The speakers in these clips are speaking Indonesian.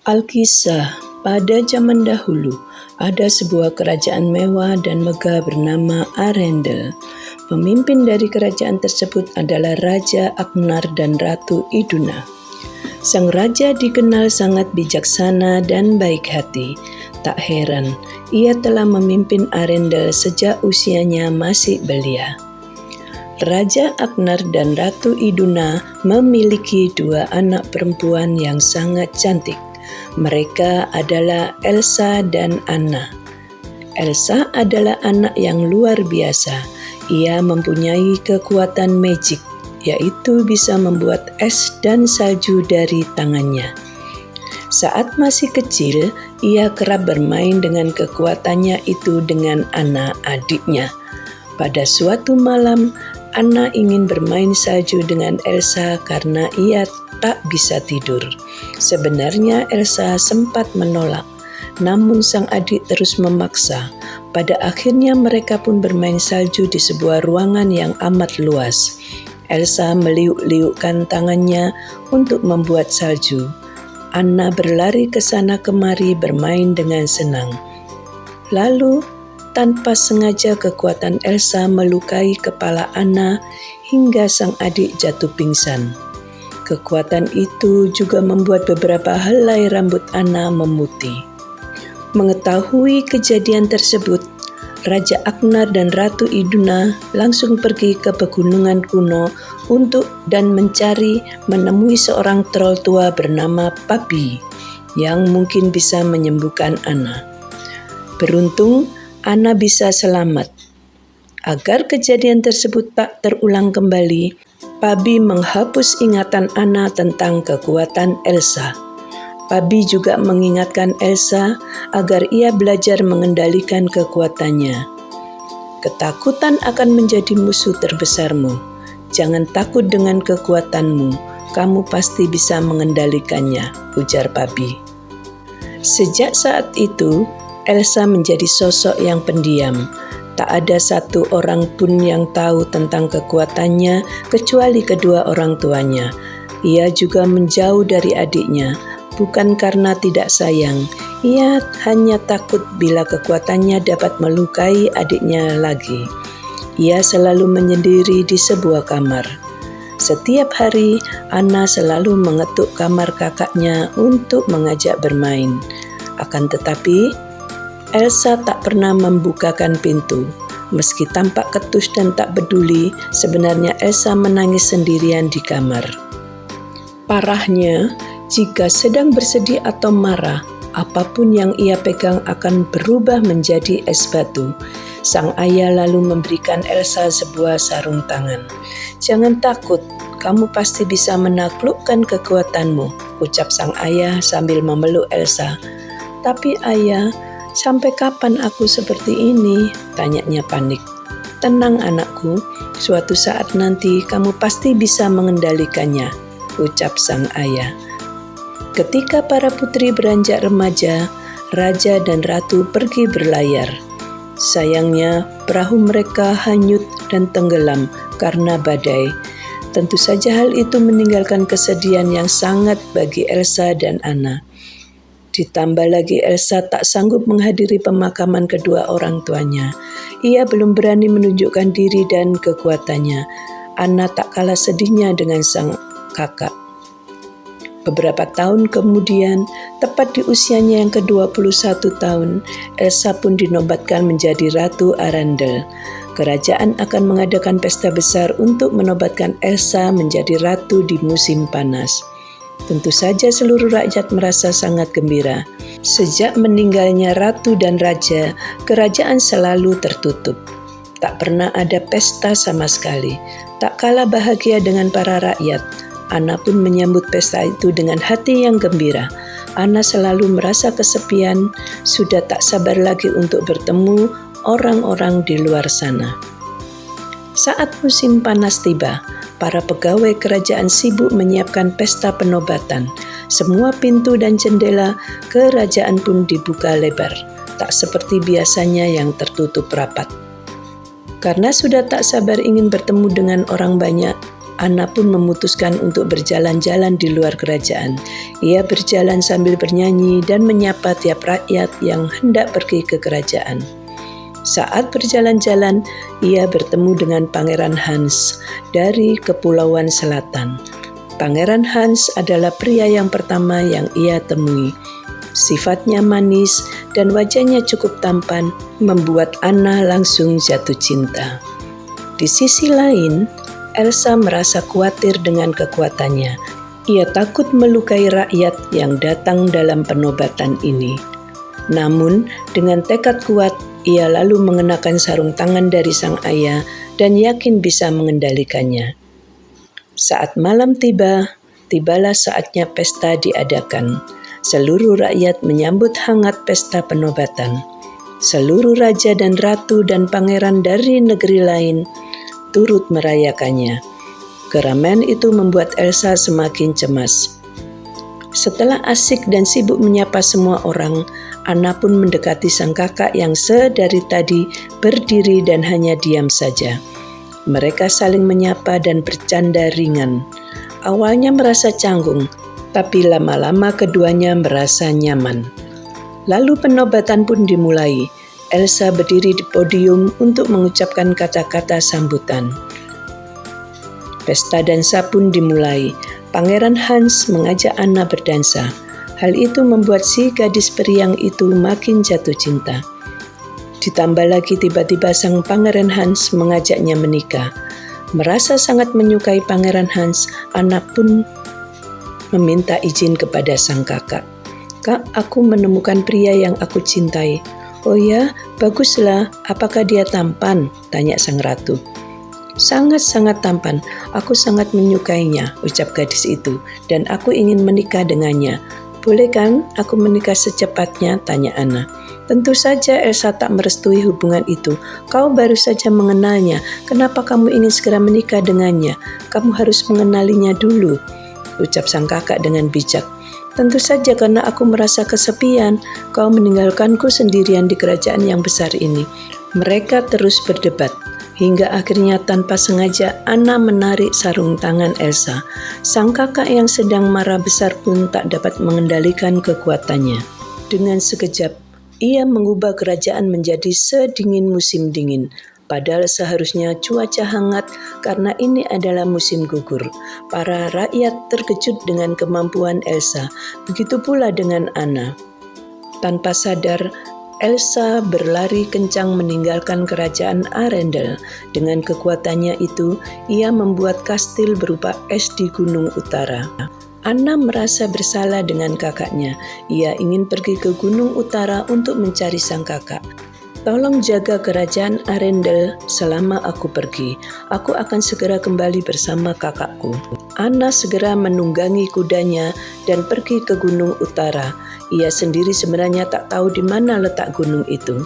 Alkisah, pada zaman dahulu, ada sebuah kerajaan mewah dan megah bernama Arendel. Pemimpin dari kerajaan tersebut adalah Raja Agnar dan Ratu Iduna. Sang raja dikenal sangat bijaksana dan baik hati. Tak heran, ia telah memimpin Arendel sejak usianya masih belia. Raja Agnar dan Ratu Iduna memiliki dua anak perempuan yang sangat cantik. Mereka adalah Elsa dan Anna. Elsa adalah anak yang luar biasa. Ia mempunyai kekuatan magic, yaitu bisa membuat es dan salju dari tangannya. Saat masih kecil, ia kerap bermain dengan kekuatannya itu dengan Anna, adiknya. Pada suatu malam, Anna ingin bermain salju dengan Elsa karena ia tak bisa tidur. Sebenarnya Elsa sempat menolak, namun sang adik terus memaksa. Pada akhirnya mereka pun bermain salju di sebuah ruangan yang amat luas. Elsa meliuk-liukkan tangannya untuk membuat salju. Anna berlari ke sana kemari bermain dengan senang. Lalu, tanpa sengaja kekuatan Elsa melukai kepala Anna hingga sang adik jatuh pingsan. Kekuatan itu juga membuat beberapa helai rambut Anna memutih. Mengetahui kejadian tersebut, Raja Agnar dan Ratu Iduna langsung pergi ke pegunungan kuno dan menemui seorang troll tua bernama Papi yang mungkin bisa menyembuhkan Anna. Beruntung, Anna bisa selamat. Agar kejadian tersebut tak terulang kembali, Papi menghapus ingatan Anna tentang kekuatan Elsa. Papi juga mengingatkan Elsa agar ia belajar mengendalikan kekuatannya. Ketakutan akan menjadi musuh terbesarmu. Jangan takut dengan kekuatanmu, kamu pasti bisa mengendalikannya, ujar Papi. Sejak saat itu, Elsa menjadi sosok yang pendiam. Tak ada satu orang pun yang tahu tentang kekuatannya kecuali kedua orang tuanya. Ia juga menjauh dari adiknya, bukan karena tidak sayang. Ia hanya takut bila kekuatannya dapat melukai adiknya lagi. Ia selalu menyendiri di sebuah kamar. Setiap hari, Anna selalu mengetuk kamar kakaknya untuk mengajak bermain. Akan tetapi, Elsa tak pernah membukakan pintu. Meski tampak ketus dan tak peduli, sebenarnya Elsa menangis sendirian di kamar. Parahnya, jika sedang bersedih atau marah, apapun yang ia pegang akan berubah menjadi es batu. Sang ayah lalu memberikan Elsa sebuah sarung tangan. "Jangan takut, kamu pasti bisa menaklukkan kekuatanmu," ucap sang ayah sambil memeluk Elsa. "Tapi ayah, sampai kapan aku seperti ini?" tanyanya panik. "Tenang anakku, suatu saat nanti kamu pasti bisa mengendalikannya," ucap sang ayah. Ketika para putri beranjak remaja, raja dan ratu pergi berlayar. Sayangnya, perahu mereka hanyut dan tenggelam karena badai. Tentu saja hal itu meninggalkan kesedihan yang sangat bagi Elsa dan Anna. Ditambah lagi Elsa tak sanggup menghadiri pemakaman kedua orang tuanya. Ia belum berani menunjukkan diri dan kekuatannya. Anna tak kalah sedihnya dengan sang kakak. Beberapa tahun kemudian, tepat di usianya yang ke-21 tahun, Elsa pun dinobatkan menjadi Ratu Arendel. Kerajaan akan mengadakan pesta besar untuk menobatkan Elsa menjadi ratu di musim panas. Tentu saja seluruh rakyat merasa sangat gembira. Sejak meninggalnya ratu dan raja, kerajaan selalu tertutup. Tak pernah ada pesta sama sekali. Tak kalah bahagia dengan para rakyat, Anna pun menyambut pesta itu dengan hati yang gembira. Anna selalu merasa kesepian, sudah tak sabar lagi untuk bertemu orang-orang di luar sana. Saat musim panas tiba, para pegawai kerajaan sibuk menyiapkan pesta penobatan. Semua pintu dan jendela kerajaan pun dibuka lebar, tak seperti biasanya yang tertutup rapat. Karena sudah tak sabar ingin bertemu dengan orang banyak, Anna pun memutuskan untuk berjalan-jalan di luar kerajaan. Ia berjalan sambil bernyanyi dan menyapa tiap rakyat yang hendak pergi ke kerajaan. Saat berjalan-jalan, ia bertemu dengan Pangeran Hans dari Kepulauan Selatan. Pangeran Hans adalah pria yang pertama yang ia temui. Sifatnya manis dan wajahnya cukup tampan, membuat Anna langsung jatuh cinta. Di sisi lain, Elsa merasa khawatir dengan kekuatannya. Ia takut melukai rakyat yang datang dalam penobatan ini. Namun, dengan tekad kuat, ia lalu mengenakan sarung tangan dari sang ayah dan yakin bisa mengendalikannya. Saat malam tibalah saatnya pesta diadakan. Seluruh rakyat menyambut hangat pesta penobatan. Seluruh raja dan ratu dan pangeran dari negeri lain turut merayakannya. Keramaian itu membuat Elsa semakin cemas. Setelah asik dan sibuk menyapa semua orang, Anna pun mendekati sang kakak yang sedari tadi berdiri dan hanya diam saja. Mereka saling menyapa dan bercanda ringan. Awalnya merasa canggung, tapi lama-lama keduanya merasa nyaman. Lalu penobatan pun dimulai. Elsa berdiri di podium untuk mengucapkan kata-kata sambutan. Pesta dansa pun dimulai. Pangeran Hans mengajak Anna berdansa. Hal itu membuat si gadis periang itu makin jatuh cinta. Ditambah lagi tiba-tiba sang Pangeran Hans mengajaknya menikah. Merasa sangat menyukai Pangeran Hans, Anna pun meminta izin kepada sang kakak. "Kak, aku menemukan pria yang aku cintai." "Oh ya, baguslah. Apakah dia tampan?" tanya sang ratu. "Sangat-sangat tampan. Aku sangat menyukainya," ucap gadis itu, "dan aku ingin menikah dengannya." "Boleh kan aku menikah secepatnya?" tanya Anna. "Tentu saja." Elsa tak merestui hubungan itu. "Kau baru saja mengenalnya. Kenapa kamu ingin segera menikah dengannya? Kamu harus mengenalinya dulu," ucap sang kakak dengan bijak. "Tentu saja karena aku merasa kesepian. Kau meninggalkanku sendirian di kerajaan yang besar ini." Mereka terus berdebat, hingga akhirnya tanpa sengaja Anna menarik sarung tangan Elsa. Sang kakak yang sedang marah besar pun tak dapat mengendalikan kekuatannya. Dengan sekejap, ia mengubah kerajaan menjadi sedingin musim dingin. Padahal seharusnya cuaca hangat karena ini adalah musim gugur. Para rakyat terkejut dengan kemampuan Elsa, begitu pula dengan Anna. Tanpa sadar, Elsa berlari kencang meninggalkan kerajaan Arendel. Dengan kekuatannya itu, ia membuat kastil berupa es di Gunung Utara. Anna merasa bersalah dengan kakaknya. Ia ingin pergi ke Gunung Utara untuk mencari sang kakak. "Tolong jaga kerajaan Arendel selama aku pergi. Aku akan segera kembali bersama kakakku." Anna segera menunggangi kudanya dan pergi ke Gunung Utara. Ia sendiri sebenarnya tak tahu di mana letak gunung itu.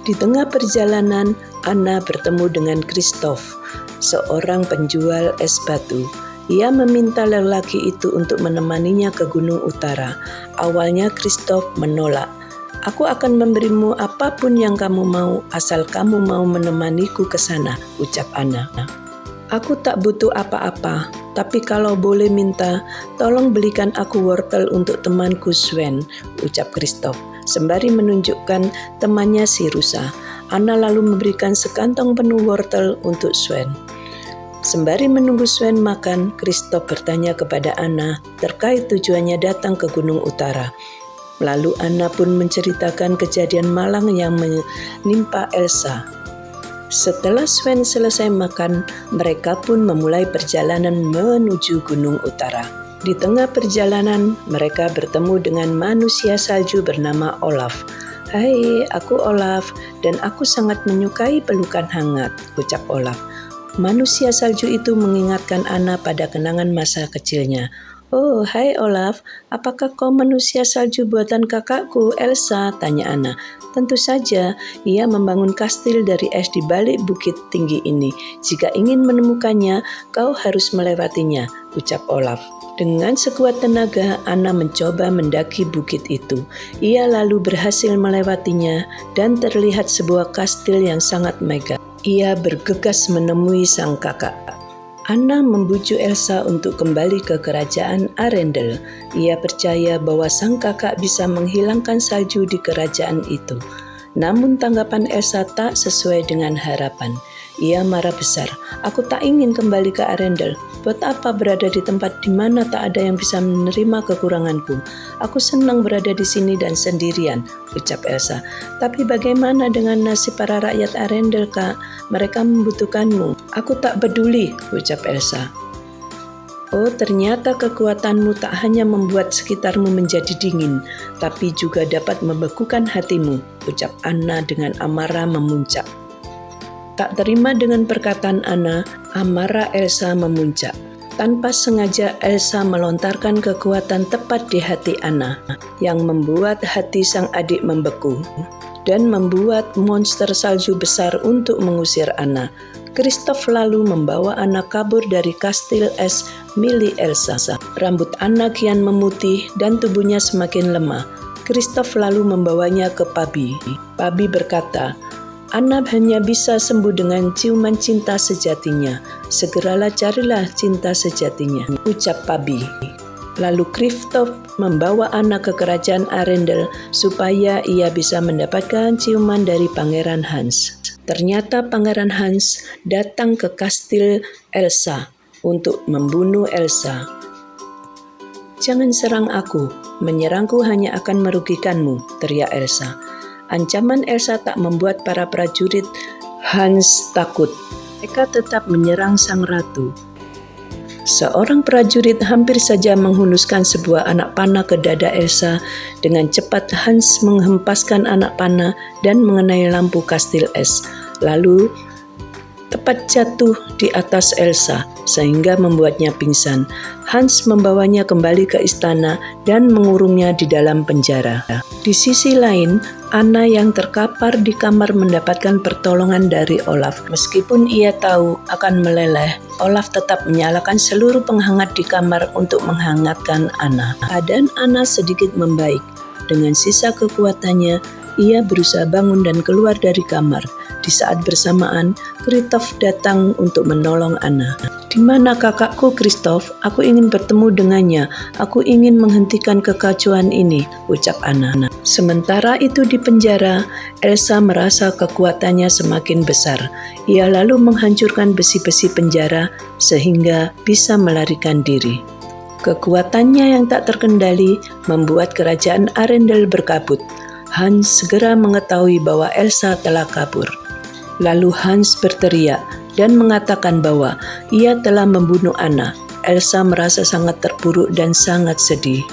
Di tengah perjalanan, Anna bertemu dengan Kristof, seorang penjual es batu. Ia meminta lelaki itu untuk menemaninya ke Gunung Utara. Awalnya Kristof menolak. "Aku akan memberimu apapun yang kamu mau, asal kamu mau menemaniku ke sana," ucap Anna. "Aku tak butuh apa-apa, tapi kalau boleh minta, tolong belikan aku wortel untuk temanku Sven," ucap Kristof, sembari menunjukkan temannya si rusa. Anna lalu memberikan sekantong penuh wortel untuk Sven. Sembari menunggu Sven makan, Kristof bertanya kepada Anna terkait tujuannya datang ke Gunung Utara. Lalu Anna pun menceritakan kejadian malang yang menimpa Elsa. Setelah Sven selesai makan, mereka pun memulai perjalanan menuju Gunung Utara. Di tengah perjalanan, mereka bertemu dengan manusia salju bernama Olaf. "Hai, aku Olaf, dan aku sangat menyukai pelukan hangat," ucap Olaf. Manusia salju itu mengingatkan Anna pada kenangan masa kecilnya. "Oh, hai Olaf, apakah kau manusia salju buatan kakakku, Elsa?" tanya Anna. "Tentu saja, ia membangun kastil dari es di balik bukit tinggi ini. Jika ingin menemukannya, kau harus melewatinya," ucap Olaf. Dengan sekuat tenaga, Anna mencoba mendaki bukit itu. Ia lalu berhasil melewatinya dan terlihat sebuah kastil yang sangat megah. Ia bergegas menemui sang kakak. Anna membujuk Elsa untuk kembali ke kerajaan Arendelle. Ia percaya bahwa sang kakak bisa menghilangkan salju di kerajaan itu. Namun tanggapan Elsa tak sesuai dengan harapan. Ia marah besar. "Aku tak ingin kembali ke Arendelle. Buat apa berada di tempat di mana tak ada yang bisa menerima kekuranganku? Aku senang berada di sini dan sendirian," ucap Elsa. "Tapi bagaimana dengan nasib para rakyat Arendelle, Kak? Mereka membutuhkanmu." "Aku tak peduli," ucap Elsa. "Oh, ternyata kekuatanmu tak hanya membuat sekitarmu menjadi dingin, tapi juga dapat membekukan hatimu," ucap Anna dengan amarah memuncak. Tak terima dengan perkataan Anna, amarah Elsa memuncak. Tanpa sengaja Elsa melontarkan kekuatan tepat di hati Anna, yang membuat hati sang adik membeku dan membuat monster salju besar untuk mengusir Anna. Kristoff lalu membawa Anna kabur dari kastil es milik Elsa. Rambut Anna kian memutih dan tubuhnya semakin lemah. Kristoff lalu membawanya ke Pabi. Pabi berkata, "Anna hanya bisa sembuh dengan ciuman cinta sejatinya. Segeralah carilah cinta sejatinya," ucap Pabi. Lalu Kristoff membawa Anna ke kerajaan Arendelle supaya ia bisa mendapatkan ciuman dari Pangeran Hans. Ternyata Pangeran Hans datang ke kastil Elsa untuk membunuh Elsa. "Jangan serang aku, menyerangku hanya akan merugikanmu," teriak Elsa. Ancaman Elsa tak membuat para prajurit Hans takut. Mereka tetap menyerang sang ratu. Seorang prajurit hampir saja menghunuskan sebuah anak panah ke dada Elsa. Dengan cepat Hans menghempaskan anak panah dan mengenai lampu kastil es. Lalu tepat jatuh di atas Elsa sehingga membuatnya pingsan. Hans membawanya kembali ke istana dan mengurungnya di dalam penjara. Di sisi lain, Anna yang terkapar di kamar mendapatkan pertolongan dari Olaf. Meskipun ia tahu akan meleleh, Olaf tetap menyalakan seluruh penghangat di kamar untuk menghangatkan Anna. Keadaan Anna sedikit membaik. Dengan sisa kekuatannya, ia berusaha bangun dan keluar dari kamar. Di saat bersamaan, Kristoff datang untuk menolong Anna. "Di mana kakakku, Kristoff? Aku ingin bertemu dengannya. Aku ingin menghentikan kekacauan ini," ucap Anna. Sementara itu di penjara, Elsa merasa kekuatannya semakin besar. Ia lalu menghancurkan besi-besi penjara sehingga bisa melarikan diri. Kekuatannya yang tak terkendali membuat kerajaan Arendelle berkabut. Hans segera mengetahui bahwa Elsa telah kabur. Lalu Hans berteriak dan mengatakan bahwa ia telah membunuh Anna. Elsa merasa sangat terpuruk dan sangat sedih.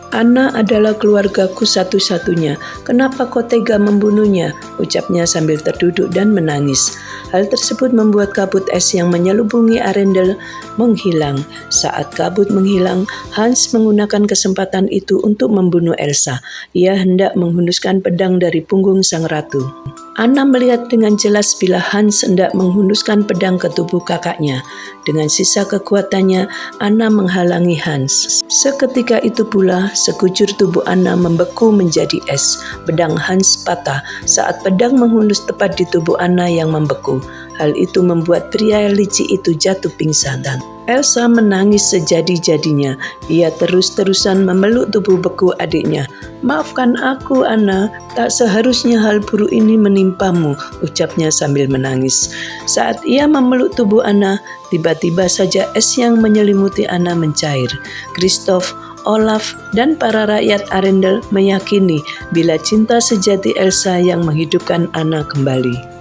"Anna adalah keluargaku satu-satunya. Kenapa kau tega membunuhnya?" ucapnya sambil terduduk dan menangis. Hal tersebut membuat kabut es yang menyelubungi Arendelle menghilang. Saat kabut menghilang, Hans menggunakan kesempatan itu untuk membunuh Elsa. Ia hendak menghunuskan pedang dari punggung sang ratu. Anna melihat dengan jelas bila Hans hendak menghunuskan pedang ke tubuh kakaknya. Dengan sisa kekuatannya, Anna menghalangi Hans. Seketika itu pula, sekujur tubuh Anna membeku menjadi es. Pedang Hans patah saat pedang menghunus tepat di tubuh Anna yang membeku. Hal itu membuat pria licik itu jatuh pingsan. Elsa menangis sejadi-jadinya. Ia terus-terusan memeluk tubuh beku adiknya. "Maafkan aku, Anna. Tak seharusnya hal buruk ini menimpamu," ucapnya sambil menangis. Saat ia memeluk tubuh Anna, tiba-tiba saja es yang menyelimuti Anna mencair. Kristoff, Olaf, dan para rakyat Arendelle meyakini bila cinta sejati Elsa yang menghidupkan Anna kembali.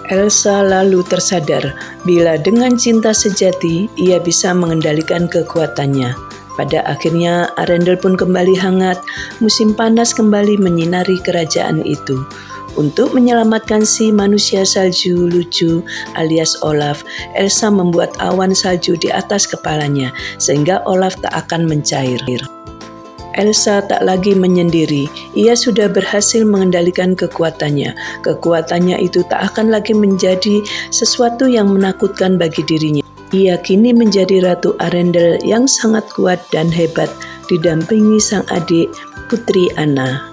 Elsa lalu tersadar bila dengan cinta sejati ia bisa mengendalikan kekuatannya. Pada akhirnya Arendelle pun kembali hangat, musim panas kembali menyinari kerajaan itu. Untuk menyelamatkan si manusia salju lucu alias Olaf, Elsa membuat awan salju di atas kepalanya sehingga Olaf tak akan mencair. Elsa tak lagi menyendiri. Ia sudah berhasil mengendalikan kekuatannya. Kekuatannya itu tak akan lagi menjadi sesuatu yang menakutkan bagi dirinya. Ia kini menjadi Ratu Arendelle yang sangat kuat dan hebat, didampingi sang adik, Putri Anna.